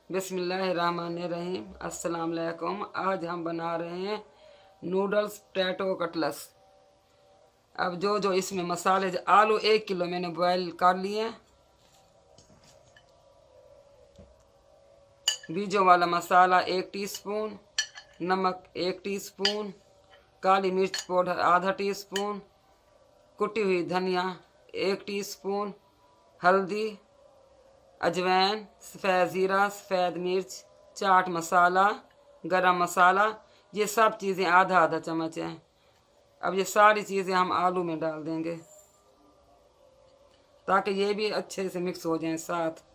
बिस्मिल्लाहिर्रहमानिर्रहीम। अस्सलाम वालेकुम। आज हम बना रहे हैं नूडल्स पोटैटो कटलेट्स। अब जो इसमें मसाले, आलू 1 किलो मैंने बॉयल कर लिए हैं। बीजों वाला मसाला 1 टीस्पून, नमक 1 टीस्पून, काली मिर्च पाउडर आधा टीस्पून, कुटी हुई धनिया 1 टीस्पून, हल्दी, अजवाइन, सफ़ेद ज़ीरा, सफ़ेद मिर्च, चाट मसाला, गरम मसाला, ये सब चीज़ें आधा आधा चम्मच हैं। अब ये सारी चीज़ें हम आलू में डाल देंगे ताकि ये भी अच्छे से मिक्स हो जाएं साथ।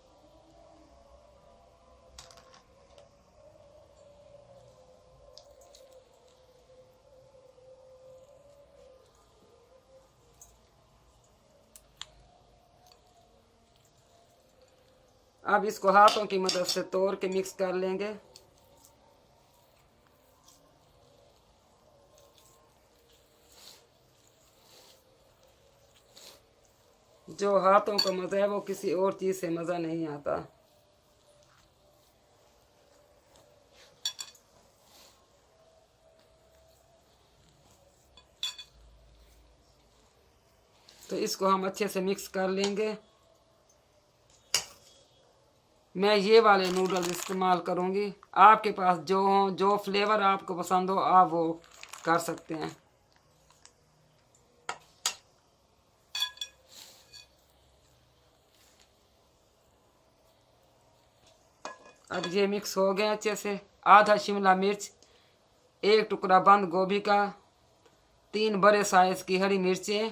अब इसको हाथों की मदद से तोड़ के मिक्स कर लेंगे। जो हाथों का मज़ा है वो किसी और चीज़ से मज़ा नहीं आता। तो इसको हम अच्छे से मिक्स कर लेंगे। मैं ये वाले नूडल्स इस्तेमाल करूँगी। आपके पास जो हो, जो फ्लेवर आपको पसंद हो, आप वो कर सकते हैं। अब ये मिक्स हो गया अच्छे से। आधा शिमला मिर्च, 1 टुकड़ा बंद गोभी का, 3 बड़े साइज़ की हरी मिर्चें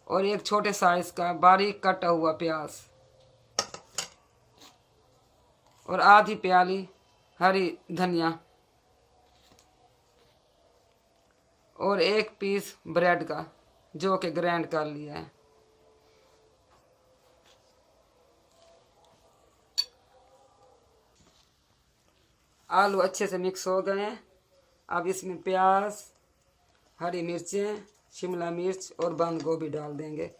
और 1 छोटे साइज़ का बारीक कटा हुआ प्याज और आधी प्याली हरी धनिया और 1 पीस ब्रेड का जो कि ग्राइंड कर लिया है। आलू अच्छे से मिक्स हो गए हैं। अब इसमें प्याज, हरी मिर्चें, शिमला मिर्च और बंद गोभी डाल देंगे।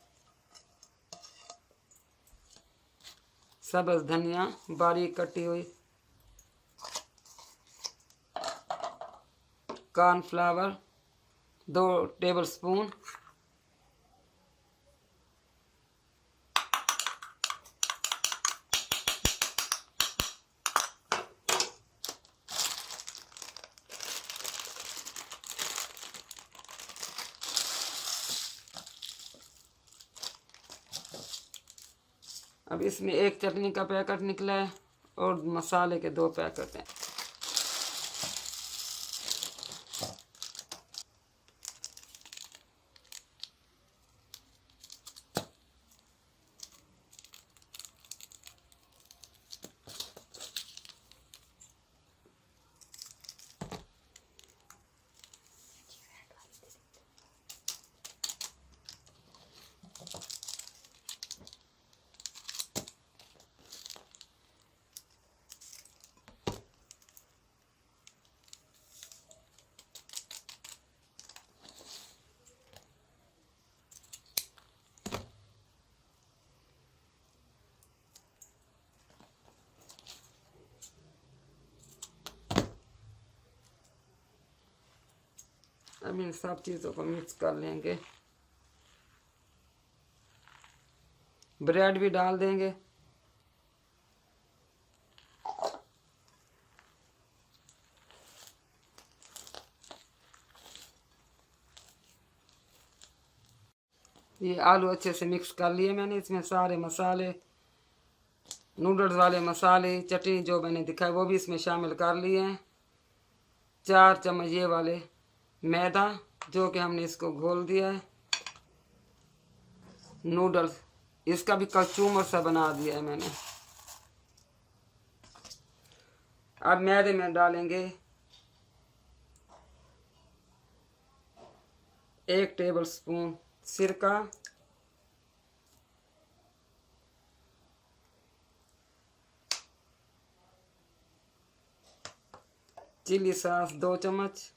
सब्ज़ धनिया बारीक कटी हुई, कॉर्नफ्लावर 2 टेबलस्पून, अब इसमें 1 चटनी का पैकेट निकला है और मसाले के 2 पैकेट हैं। अब इन सब चीज़ों को मिक्स कर लेंगे। ब्रेड भी डाल देंगे। ये आलू अच्छे से मिक्स कर लिए मैंने। इसमें सारे मसाले, नूडल्स वाले मसाले, चटनी जो मैंने दिखाई वो भी इसमें शामिल कर लिए हैं। 4 चम्मच ये वाले मैदा जो कि हमने इसको घोल दिया है। नूडल्स इसका भी कचूमर सा बना दिया है मैंने। अब मैदे में डालेंगे 1 टेबलस्पून सिरका, चिली सॉस 2 चम्मच,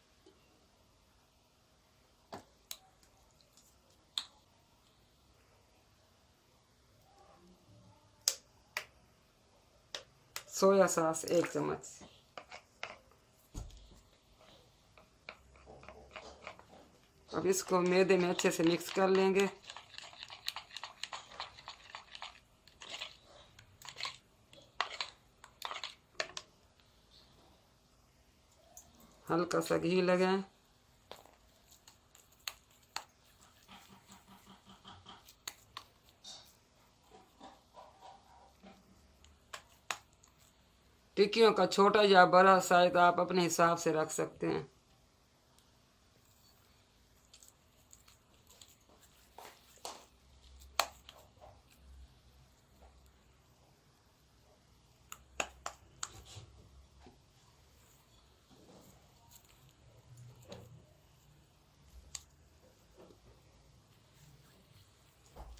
सोया सॉस 1 चम्मच। अब इसको मैदे में अच्छे से मिक्स कर लेंगे। हल्का सा घी लगाएं। टिक्कियों का छोटा या बड़ा साइज आप अपने हिसाब से रख सकते हैं।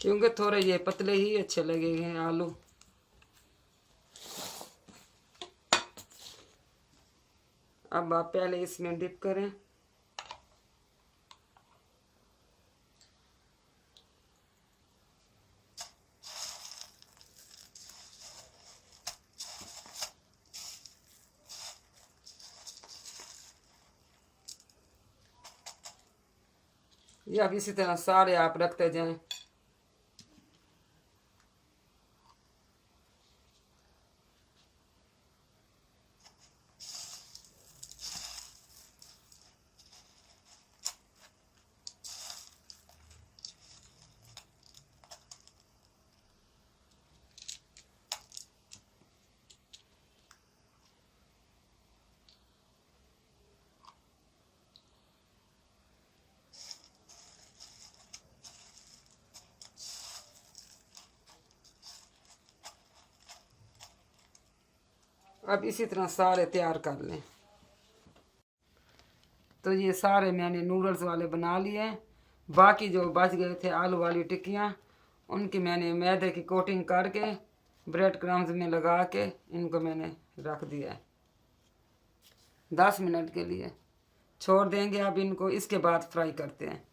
क्योंकि थोड़े ये पतले ही अच्छे लगेंगे आलू। अब आप पहले इसमें डिप करें। या अब इसी तरह सारे आप रखते जाएं। अब इसी तरह सारे तैयार कर लें। तो ये सारे मैंने नूडल्स वाले बना लिए हैं। बाकी जो बच गए थे आलू वाली टिक्कियाँ, उनकी मैंने मैदे की कोटिंग करके ब्रेड क्रम्स में लगा के इनको मैंने रख दिया है 10 मिनट के लिए छोड़ देंगे। अब इनको इसके बाद फ्राई करते हैं।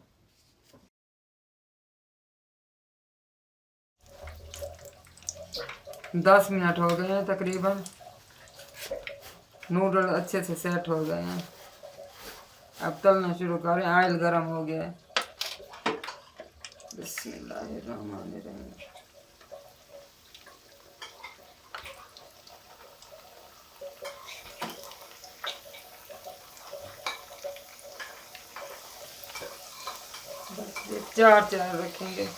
दस मिनट हो गए हैं तकरीबन। नूडल अच्छे से सेट हो गए हैं। अब तलना शुरू करें। ऑयल गर्म हो गया है। बिस्मिल्लाहिर्रहमानिर्रहीम। चार चार रखेंगे।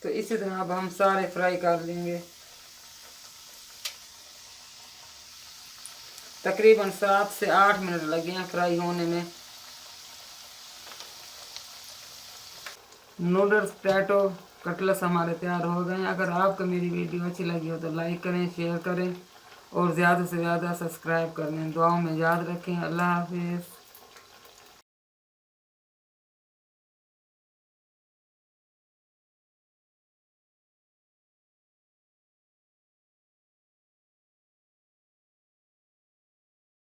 तो इसी तरह अब हम सारे फ्राई कर लेंगे। तकरीबन 7 से 8 मिनट लगे हैं फ्राई होने में। नूडल्स पोटैटो कटलेट्स हमारे तैयार हो गए हैं। अगर आपको मेरी वीडियो अच्छी लगी हो तो लाइक करें, शेयर करें और ज़्यादा से ज़्यादा सब्सक्राइब कर लें। दुआओं में याद रखें। अल्लाह हाफिज़।